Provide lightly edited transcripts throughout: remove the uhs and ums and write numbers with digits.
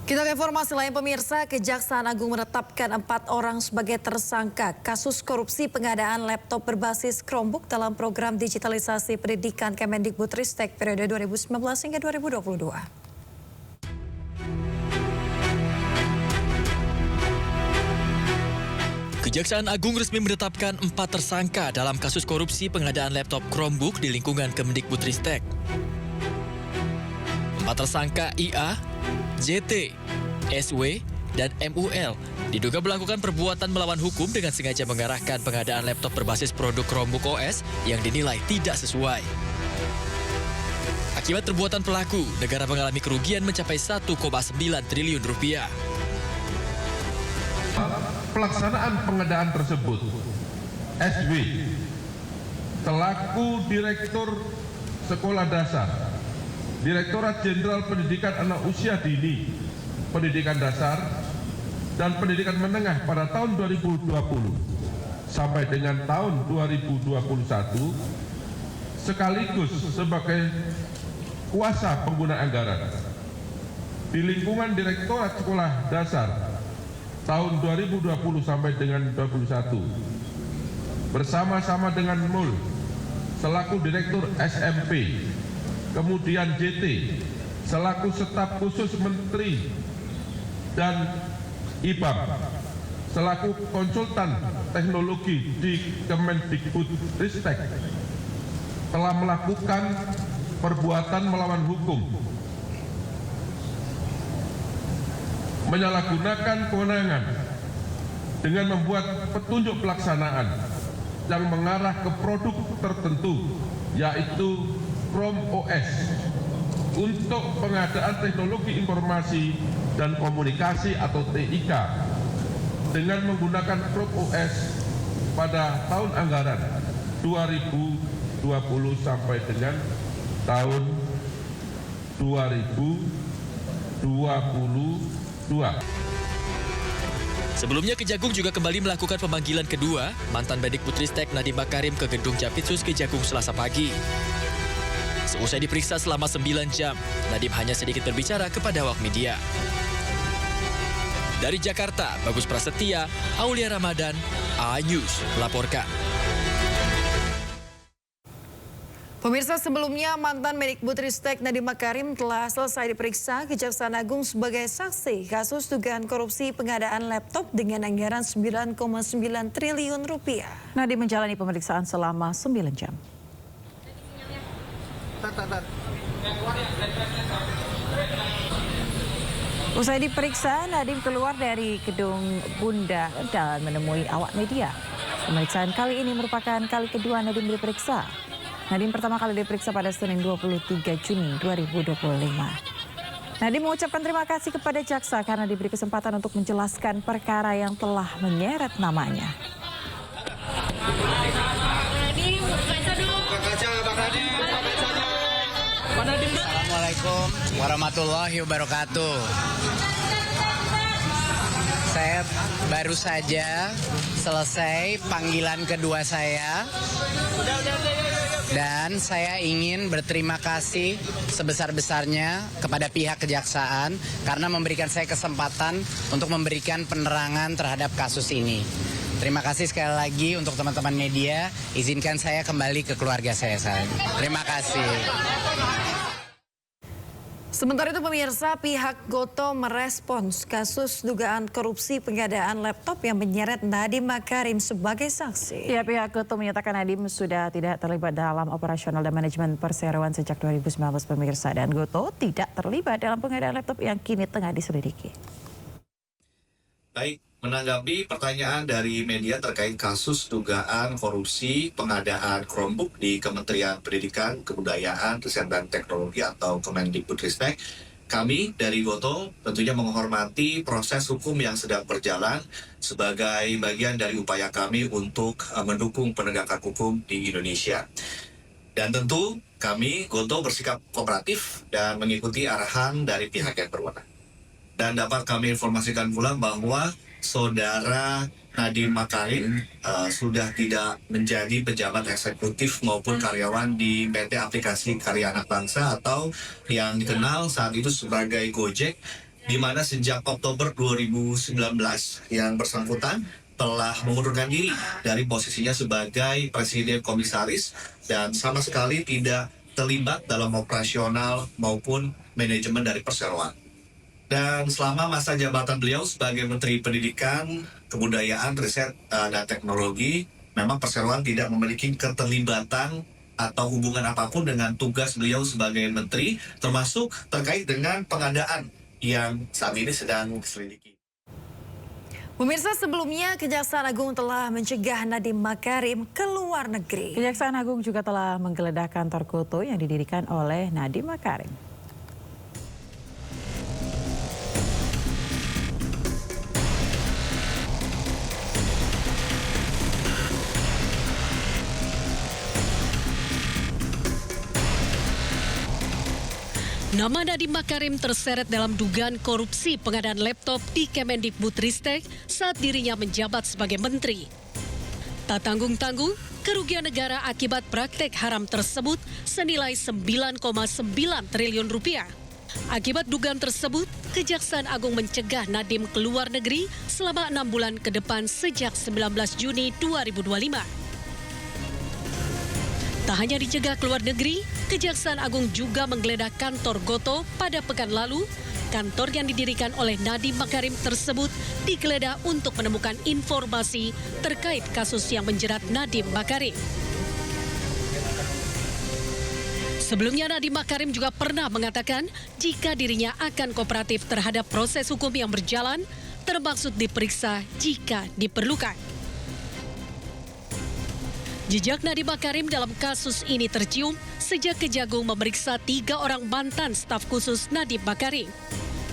Kita ke informasi lain pemirsa, Kejaksaan Agung menetapkan 4 orang sebagai tersangka kasus korupsi pengadaan laptop berbasis Chromebook dalam program digitalisasi pendidikan Kemendikbudristek periode 2019 hingga 2022. Kejaksaan Agung resmi menetapkan 4 tersangka dalam kasus korupsi pengadaan laptop Chromebook di lingkungan Kemendikbudristek. 4 tersangka IA, JT, SW, dan MUL diduga melakukan perbuatan melawan hukum dengan sengaja mengarahkan pengadaan laptop berbasis produk Chromebook OS yang dinilai tidak sesuai. Akibat perbuatan pelaku, negara mengalami kerugian mencapai 1,9 triliun rupiah. Pelaksanaan pengadaan tersebut, SW selaku Direktur Sekolah Dasar, Direktorat Jenderal Pendidikan Anak Usia Dini, Pendidikan Dasar, dan Pendidikan Menengah pada tahun 2020 sampai dengan tahun 2021, sekaligus sebagai kuasa pengguna anggaran di lingkungan Direktorat Sekolah Dasar tahun 2020 sampai dengan 2021, bersama-sama dengan MUL selaku Direktur SMP, kemudian JT selaku Staf Khusus Menteri dan IBAM selaku konsultan teknologi di Kemendikbudristek telah melakukan perbuatan melawan hukum, menyalahgunakan kewenangan dengan membuat petunjuk pelaksanaan yang mengarah ke produk tertentu, yaitu Chrome OS, untuk pengadaan teknologi informasi dan komunikasi atau TIK dengan menggunakan Chrome OS pada tahun anggaran 2020 sampai dengan tahun 2022. Sebelumnya Kejagung juga kembali melakukan pemanggilan kedua mantan Mendikbudristek Nadiem Makarim ke gedung Jampitsus Kejagung Selasa pagi. Seusai diperiksa selama 9 jam, Nadiem hanya sedikit berbicara kepada awak media. Dari Jakarta, Bagus Prasetya, Aulia Ramadan, A-News melaporkan. Pemirsa, sebelumnya mantan Mendikbudristek Nadiem Makarim telah selesai diperiksa Kejaksaan Agung sebagai saksi kasus dugaan korupsi pengadaan laptop dengan anggaran 9,9 triliun rupiah. Nadiem menjalani pemeriksaan selama 9 jam. Usai diperiksa, Nadiem keluar dari gedung Bunda dan menemui awak media. Pemeriksaan kali ini merupakan kali kedua Nadiem diperiksa. Nadiem pertama kali diperiksa pada Senin 23 Juni 2025. Nadiem mengucapkan terima kasih kepada jaksa karena diberi kesempatan untuk menjelaskan perkara yang telah menyeret namanya. Assalamualaikum warahmatullahi wabarakatuh. Saya baru saja selesai panggilan kedua saya. Dan saya ingin berterima kasih sebesar-besarnya kepada pihak kejaksaan karena memberikan saya kesempatan untuk memberikan penerangan terhadap kasus ini. Terima kasih sekali lagi untuk teman-teman media. Izinkan saya kembali ke keluarga saya. Terima kasih. Sementara itu pemirsa, pihak Gotoh merespons kasus dugaan korupsi pengadaan laptop yang menyeret Nadiem Makarim sebagai saksi. Ya, pihak Gotoh menyatakan Nadiem sudah tidak terlibat dalam operasional dan manajemen perseroan sejak 2019 pemirsa. Dan Gotoh tidak terlibat dalam pengadaan laptop yang kini tengah diselidiki. Baik, menanggapi pertanyaan dari media terkait kasus dugaan korupsi pengadaan Chromebook di Kementerian Pendidikan, Kebudayaan, Riset dan Teknologi atau Kemendikbudristek, kami dari Gotoh tentunya menghormati proses hukum yang sedang berjalan sebagai bagian dari upaya kami untuk mendukung penegakan hukum di Indonesia. Dan tentu kami Gotoh bersikap kooperatif dan mengikuti arahan dari pihak yang berwenang. Dan dapat kami informasikan pula bahwa Saudara Nadiem Makarim sudah tidak menjadi pejabat eksekutif maupun karyawan di PT Aplikasi Karya Anak Bangsa atau yang dikenal saat itu sebagai Gojek di mana sejak Oktober 2019 yang bersangkutan telah mengundurkan diri dari posisinya sebagai Presiden Komisaris dan sama sekali tidak terlibat dalam operasional maupun manajemen dari perseroan. Dan selama masa jabatan beliau sebagai Menteri Pendidikan, Kebudayaan, Riset, dan Teknologi, memang perseroan tidak memiliki keterlibatan atau hubungan apapun dengan tugas beliau sebagai menteri, termasuk terkait dengan pengadaan yang saat ini sedang diselidiki. Pemirsa, sebelumnya Kejaksaan Agung telah mencegah Nadiem Makarim ke luar negeri. Kejaksaan Agung juga telah menggeledah kantor Gotoh yang didirikan oleh Nadiem Makarim. Nama Nadiem Makarim terseret dalam dugaan korupsi pengadaan laptop di Kemendikbudristek saat dirinya menjabat sebagai menteri. Tak tanggung-tanggung, kerugian negara akibat praktek haram tersebut senilai 9,9 triliun rupiah. Akibat dugaan tersebut, Kejaksaan Agung mencegah Nadiem ke luar negeri selama 6 bulan ke depan sejak 19 Juni 2025. Tak hanya dicegah ke luar negeri, Kejaksaan Agung juga menggeledah kantor Gotoh pada pekan lalu. Kantor yang didirikan oleh Nadiem Makarim tersebut digeledah untuk menemukan informasi terkait kasus yang menjerat Nadiem Makarim. Sebelumnya Nadiem Makarim juga pernah mengatakan jika dirinya akan kooperatif terhadap proses hukum yang berjalan, termaksud diperiksa jika diperlukan. Jejak Nadiem Makarim dalam kasus ini tercium sejak Kejagung memeriksa 3 orang mantan staf khusus Nadiem Makarim.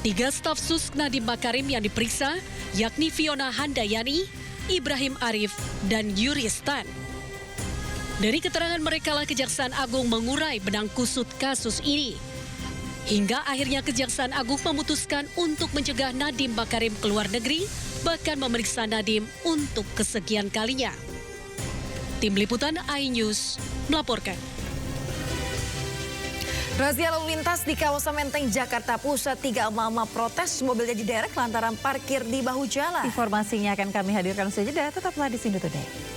3 staf sus Nadiem Makarim yang diperiksa yakni Fiona Handayani, Ibrahim Arif, dan Yuristan. Dari keterangan mereka lah Kejaksaan Agung mengurai benang kusut kasus ini. Hingga akhirnya Kejaksaan Agung memutuskan untuk mencegah Nadiem Makarim ke luar negeri, bahkan memeriksa Nadiem untuk kesekian kalinya. Tim Liputan iNews melaporkan. Razia lalu lintas di kawasan Menteng, Jakarta Pusat. 3 emak-emak protes mobilnya diderek lantaran parkir di bahu jalan. Informasinya akan kami hadirkan sejenak, tetaplah di Sindo Today.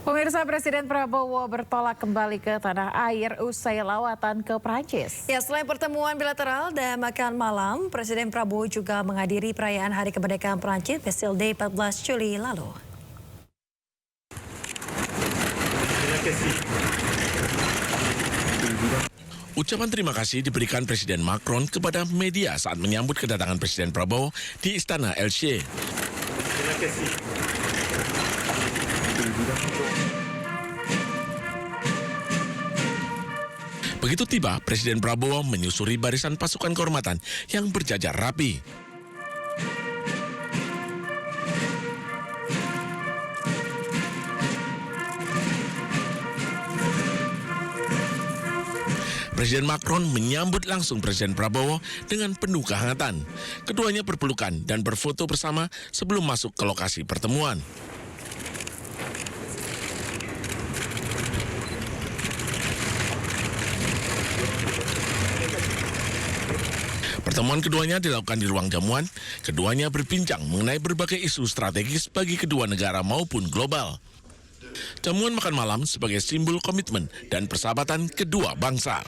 Pemirsa, Presiden Prabowo bertolak kembali ke tanah air usai lawatan ke Prancis. Ya, selain pertemuan bilateral dan makan malam, Presiden Prabowo juga menghadiri perayaan Hari Kemerdekaan Prancis Bastille Day 14 Juli lalu. Ucapan terima kasih diberikan Presiden Macron kepada media saat menyambut kedatangan Presiden Prabowo di Istana Elysee. Begitu tiba, Presiden Prabowo menyusuri barisan pasukan kehormatan yang berjajar rapi. Presiden Macron menyambut langsung Presiden Prabowo dengan penuh kehangatan. Keduanya berpelukan dan berfoto bersama sebelum masuk ke lokasi pertemuan. Pertemuan keduanya dilakukan di ruang jamuan. Keduanya berbincang mengenai berbagai isu strategis bagi kedua negara maupun global. Jamuan makan malam sebagai simbol komitmen dan persahabatan kedua bangsa.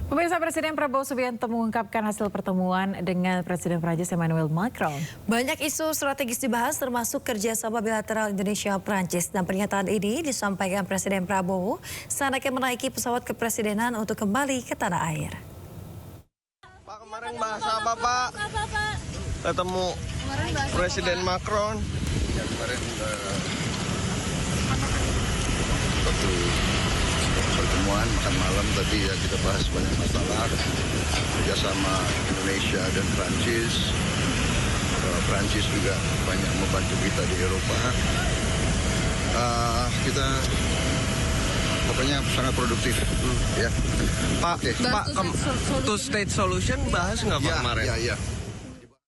Pemirsa, Presiden Prabowo Subianto mengungkapkan hasil pertemuan dengan Presiden Prancis Emmanuel Macron. Banyak isu strategis dibahas termasuk kerjasama bilateral Indonesia-Prancis. Dan pernyataan ini disampaikan Presiden Prabowo saat akan menaiki pesawat kepresidenan untuk kembali ke tanah air. Pak, kemarin bahas apa, Pak? Ketemu Presiden Macron. Ya, kemarin satu pertemuan makan malam tadi ya, kita bahas banyak masalah kerjasama Indonesia dan Prancis. Prancis juga banyak membantu kita di Eropa. Kita pokoknya sangat produktif. Ya. Pak, Oke. Pak, two state solution bahas nggak Pak Ya, kemarin? ya, ya.